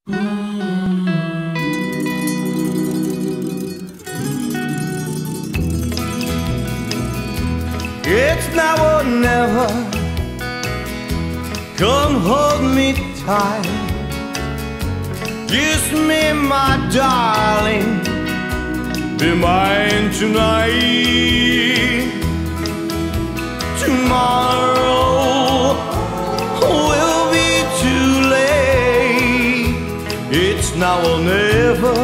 It's now or never. Come hold me tight. Kiss me, my darling. Be mine tonight. Tomorrow will be too late. It's now or never.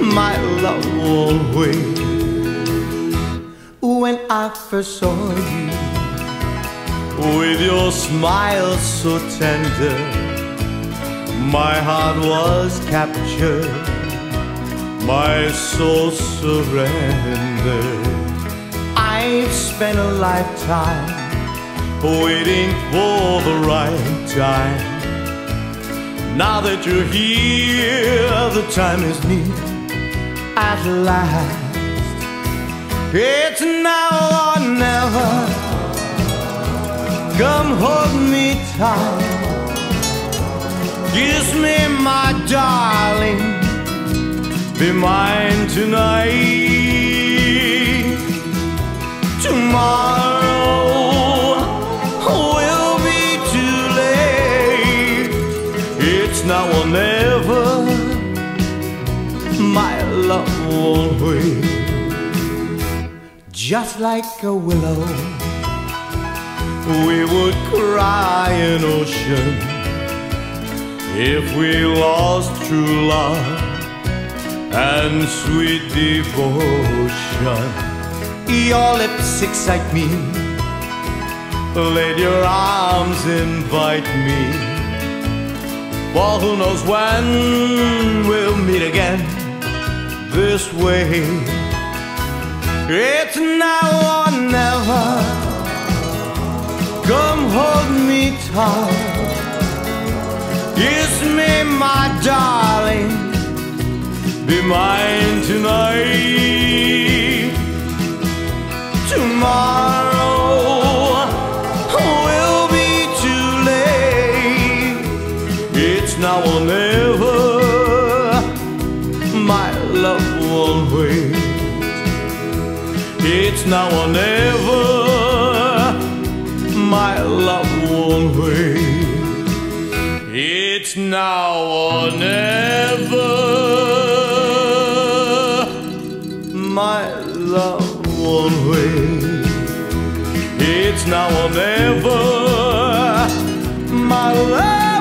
My love won't wait. When I first saw you, with your smile so tender, my heart was captured, my soul surrendered. I've spent a lifetime waiting for the right time. Now that you're here, the time is near at last. It's now or never. Come hold me tight. Kiss me, my darling. Be mine tonight. Tomorrow will be too late. It's now or never. My love won't wait. Just like a willow, we would cry an ocean if we lost true love and sweet devotion. Your lips excite me, let your arms invite me. For who knows when we'll meet again this way. It's now or never. Come hold me tight. Kiss me, my darling. Be mine tonight. Tomorrow will be too late. It's now or never. My love won't wait. It's now or never. My love won't wait. It's now or never. My love won't wait. It's now or never. My love